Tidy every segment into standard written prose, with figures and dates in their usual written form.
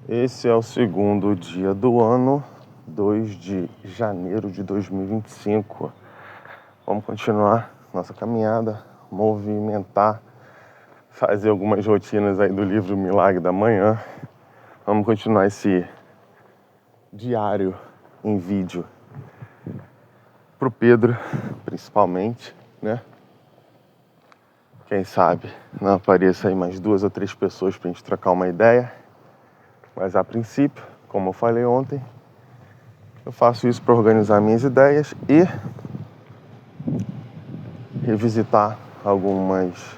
Esse é o segundo dia do ano, 2 de janeiro de 2025. Vamos continuar nossa caminhada, movimentar, fazer algumas rotinas aí do livro Milagre da Manhã. Vamos continuar esse diário em vídeo pro Pedro, principalmente, né? Quem sabe não apareça aí mais 2 ou 3 pessoas pra gente trocar uma ideia. Mas a princípio, como eu falei ontem, eu faço isso para organizar minhas ideias e revisitar algumas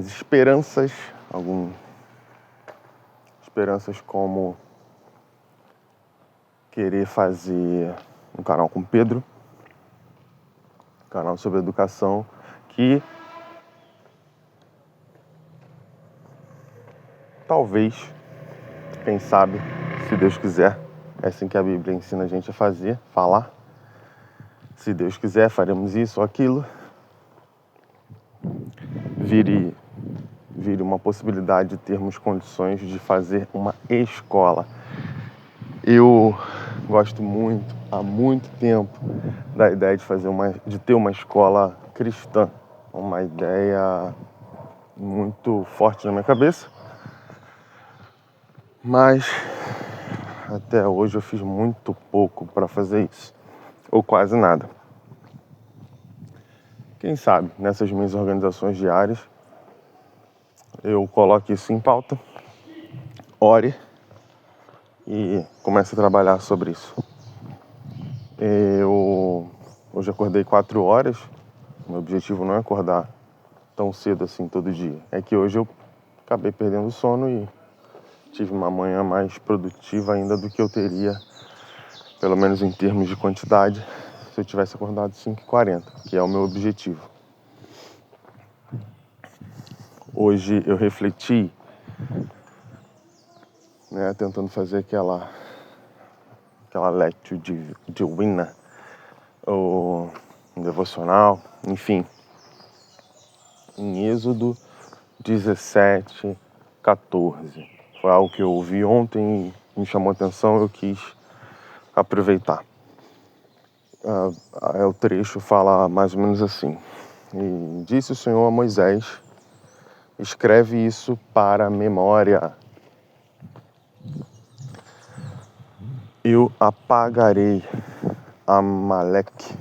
esperanças, esperanças como querer fazer um canal com o Pedro, um canal sobre educação, que talvez, quem sabe, se Deus quiser, é assim que a Bíblia ensina a gente a fazer, falar. Se Deus quiser, faremos isso ou aquilo. Vire uma possibilidade de termos condições de fazer uma escola. Eu gosto muito, há muito tempo, da ideia de ter uma escola cristã. Uma ideia muito forte na minha cabeça. Mas até hoje eu fiz muito pouco para fazer isso. Ou quase nada. Quem sabe, nessas minhas organizações diárias, eu coloque isso em pauta, ore e comece a trabalhar sobre isso. Eu hoje acordei 4 horas. Meu objetivo não é acordar tão cedo assim todo dia. É que hoje eu acabei perdendo o sono e tive uma manhã mais produtiva ainda do que eu teria, pelo menos em termos de quantidade, se eu tivesse acordado 5h40, que é o meu objetivo. Hoje eu refleti, né, tentando fazer aquela lectio divina, ou devocional, enfim, em Êxodo 17:14. Foi algo que eu ouvi ontem e me chamou a atenção, eu quis aproveitar. O trecho fala mais ou menos assim: e disse o Senhor a Moisés: escreve isso para a memória. Eu apagarei Amaleque,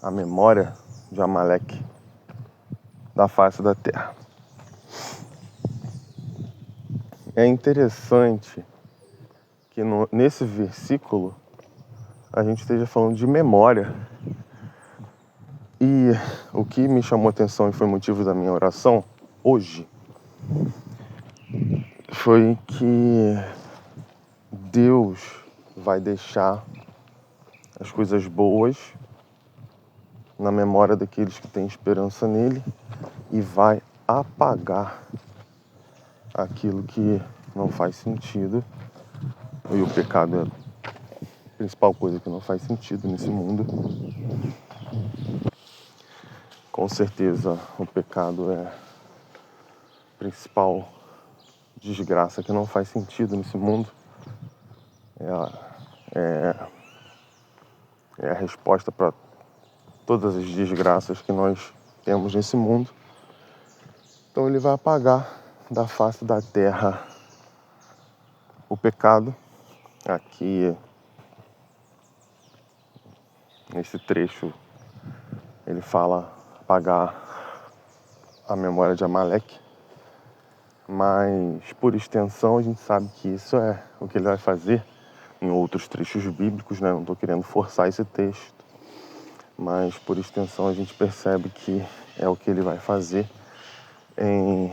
a memória de Amaleque, da face da terra. É interessante que nesse versículo a gente esteja falando de memória. E o que me chamou a atenção e foi motivo da minha oração hoje foi que Deus vai deixar as coisas boas na memória daqueles que têm esperança nele e vai apagar aquilo que não faz sentido. E o pecado é a principal coisa que não faz sentido nesse mundo. Com certeza o pecado é a principal desgraça que não faz sentido nesse mundo. É a resposta para todas as desgraças que nós temos nesse mundo. Então ele vai apagar da face da terra o pecado. Aqui, nesse trecho, ele fala apagar a memória de Amaleque. Mas, por extensão, a gente sabe que isso é o que ele vai fazer em outros trechos bíblicos, né? Não estou querendo forçar esse texto, mas, por extensão, a gente percebe que é o que ele vai fazer em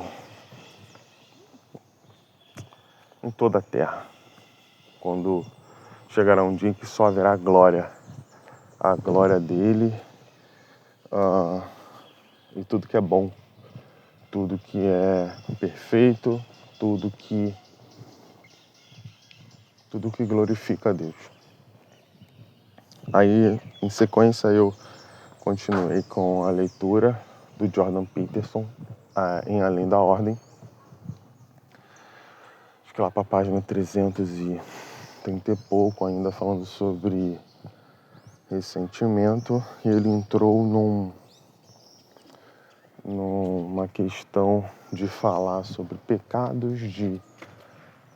toda a terra. Quando chegará um dia em que só haverá glória, a glória dele, e tudo que é bom, tudo que é perfeito, tudo que glorifica a Deus. Aí, em sequência, eu continuei com a leitura do Jordan Peterson em Além da Ordem. acho que lá para a página 330 e pouco, ainda falando sobre ressentimento, e ele entrou numa questão de falar sobre pecados de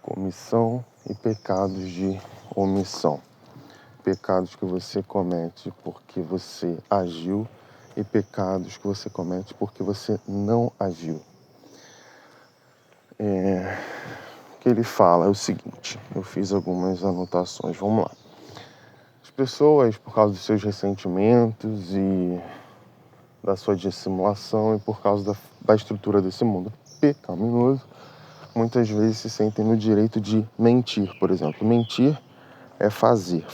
comissão e pecados de omissão. Pecados que você comete porque você agiu e pecados que você comete porque você não agiu. O que ele fala é o seguinte, eu fiz algumas anotações, vamos lá. As pessoas, por causa dos seus ressentimentos e da sua dissimulação e por causa da estrutura desse mundo pecaminoso, muitas vezes se sentem no direito de mentir, por exemplo. Mentir é fazer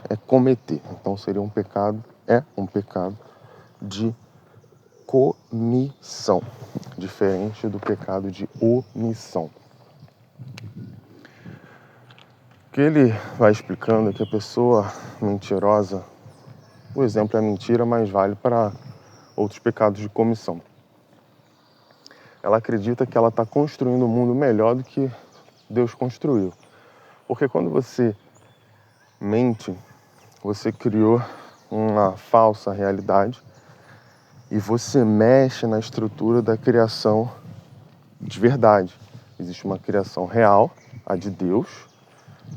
é cometer. Então seria um pecado de comissão, diferente do pecado de omissão. O que ele vai explicando é que a pessoa mentirosa, o exemplo é a mentira, mas vale para outros pecados de comissão. Ela acredita que ela está construindo um mundo melhor do que Deus construiu. Porque quando você mente, você criou uma falsa realidade e você mexe na estrutura da criação de verdade. Existe uma criação real, a de Deus,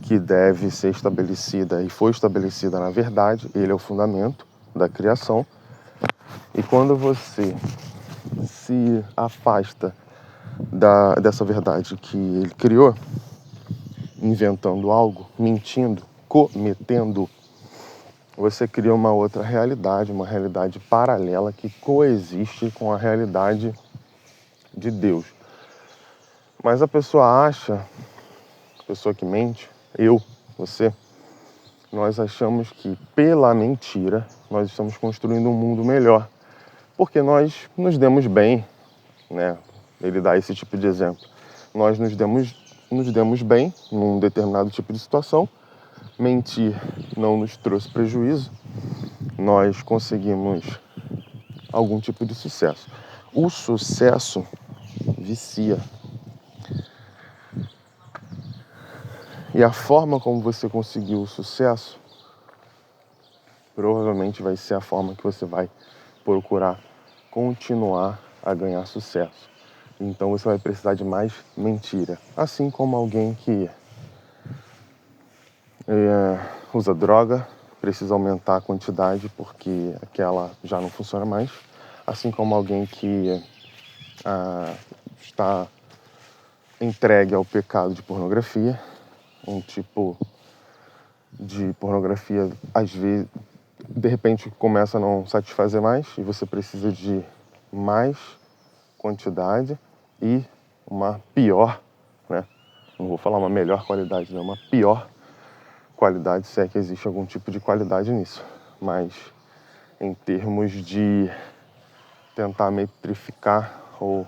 que deve ser estabelecida e foi estabelecida na verdade. Ele é o fundamento da criação. E quando você se afasta dessa verdade que ele criou, inventando algo, mentindo, cometendo, você cria uma outra realidade, uma realidade paralela que coexiste com a realidade de Deus. Mas a pessoa acha, a pessoa que mente, você, nós achamos que pela mentira nós estamos construindo um mundo melhor, porque nós nos demos bem, né? Ele dá esse tipo de exemplo. Nós nos demos bem num determinado tipo de situação, mentir não nos trouxe prejuízo, nós conseguimos algum tipo de sucesso. O sucesso vicia. E a forma como você conseguiu o sucesso provavelmente vai ser a forma que você vai procurar continuar a ganhar sucesso. Então você vai precisar de mais mentira. Assim como alguém que usa droga, precisa aumentar a quantidade porque aquela já não funciona mais. Assim como alguém que está entregue ao pecado de pornografia, um tipo de pornografia, às vezes, de repente começa a não satisfazer mais e você precisa de mais quantidade e uma pior, né? Não vou falar uma melhor qualidade, não, uma pior qualidade, se é que existe algum tipo de qualidade nisso. Mas em termos de tentar metrificar ou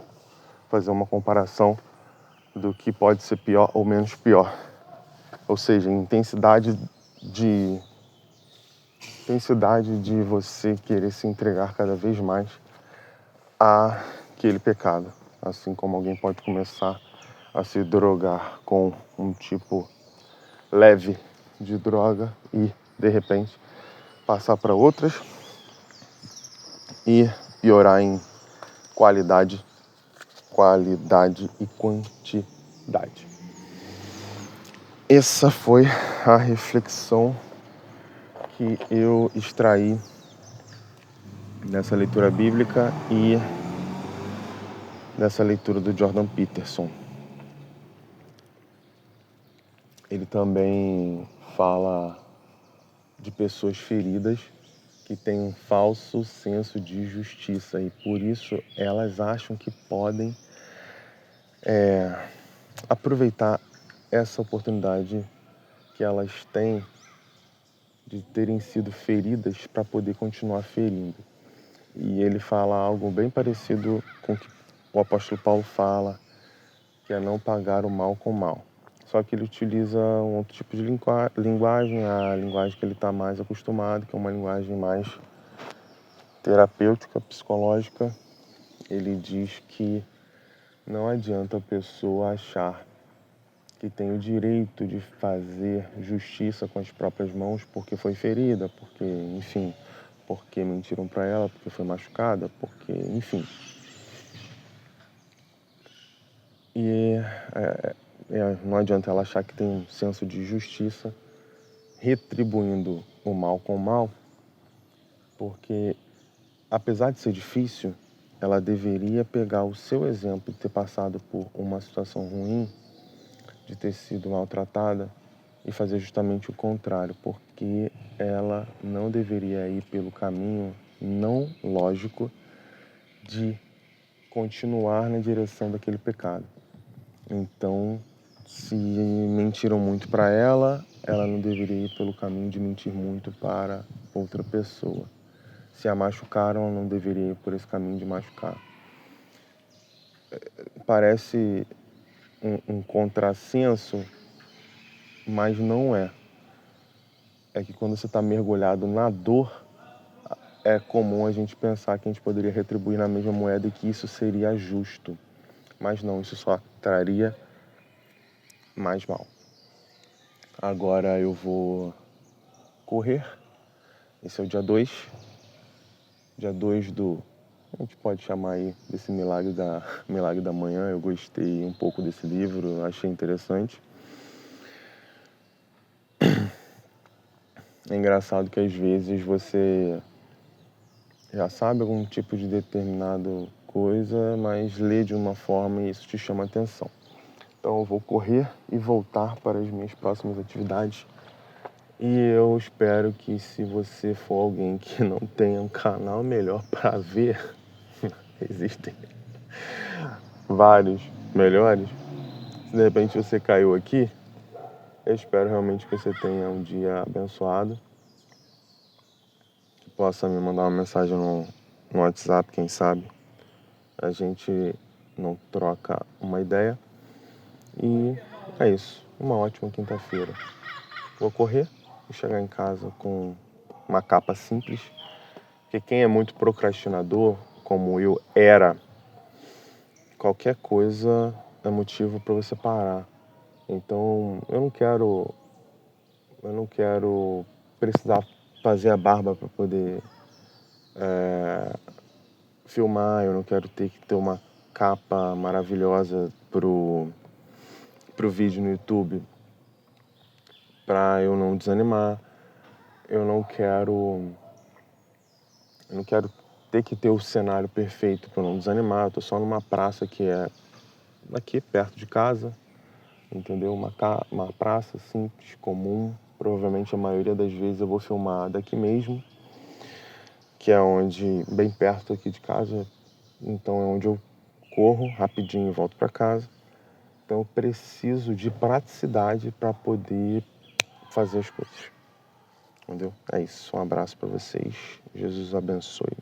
fazer uma comparação do que pode ser pior ou menos pior. Ou seja, intensidade de você querer se entregar cada vez mais àquele pecado. Assim como alguém pode começar a se drogar com um tipo leve de droga e, de repente, passar para outras e piorar em qualidade e quantidade. Essa foi a reflexão que eu extraí dessa leitura bíblica e dessa leitura do Jordan Peterson. Ele também fala de pessoas feridas que têm um falso senso de justiça e por isso elas acham que podem aproveitar essa oportunidade que elas têm de terem sido feridas para poder continuar ferindo. E ele fala algo bem parecido com o que o apóstolo Paulo fala, que é não pagar o mal com o mal. Só que ele utiliza um outro tipo de linguagem, a linguagem que ele está mais acostumado, que é uma linguagem mais terapêutica, psicológica. Ele diz que não adianta a pessoa achar que tem o direito de fazer justiça com as próprias mãos porque foi ferida, porque, enfim, porque mentiram para ela, porque foi machucada, porque, enfim. E não adianta ela achar que tem um senso de justiça retribuindo o mal com o mal, porque, apesar de ser difícil, ela deveria pegar o seu exemplo de ter passado por uma situação ruim, de ter sido maltratada, e fazer justamente o contrário, porque ela não deveria ir pelo caminho não lógico de continuar na direção daquele pecado. Então, se mentiram muito para ela, ela não deveria ir pelo caminho de mentir muito para outra pessoa. Se a machucaram, ela não deveria ir por esse caminho de machucar. Parece um contrassenso, mas não é. É que quando você está mergulhado na dor, é comum a gente pensar que a gente poderia retribuir na mesma moeda e que isso seria justo. Mas não, isso só traria mais mal. Agora eu vou correr. Esse é o dia 2. Dia 2 do... A gente pode chamar aí desse Milagre da Manhã. Eu gostei um pouco desse livro, achei interessante. É engraçado que às vezes você já sabe algum tipo de determinada coisa, mas lê de uma forma e isso te chama atenção. Então eu vou correr e voltar para as minhas próximas atividades. E eu espero que, se você for alguém que não tenha um canal melhor para ver, existem vários melhores. Se de repente você caiu aqui, eu espero realmente que você tenha um dia abençoado. Que possa me mandar uma mensagem no WhatsApp, quem sabe. A gente não troca uma ideia. E é isso. Uma ótima quinta-feira. Vou correr e chegar em casa com uma capa simples. Porque quem é muito procrastinador, como eu era, qualquer coisa é motivo para você parar. Então eu não quero precisar fazer a barba para poder filmar, eu não quero ter que ter uma capa maravilhosa pro vídeo no YouTube para eu não desanimar. Eu não quero ter que ter o cenário perfeito para não desanimar. Eu tô só numa praça que é aqui perto de casa, entendeu? Uma praça simples, comum. Provavelmente a maioria das vezes eu vou filmar daqui mesmo, que é onde, bem perto aqui de casa. Então é onde eu corro rapidinho e volto para casa. Então eu preciso de praticidade para poder fazer as coisas. Entendeu? É isso. Um abraço para vocês. Jesus abençoe.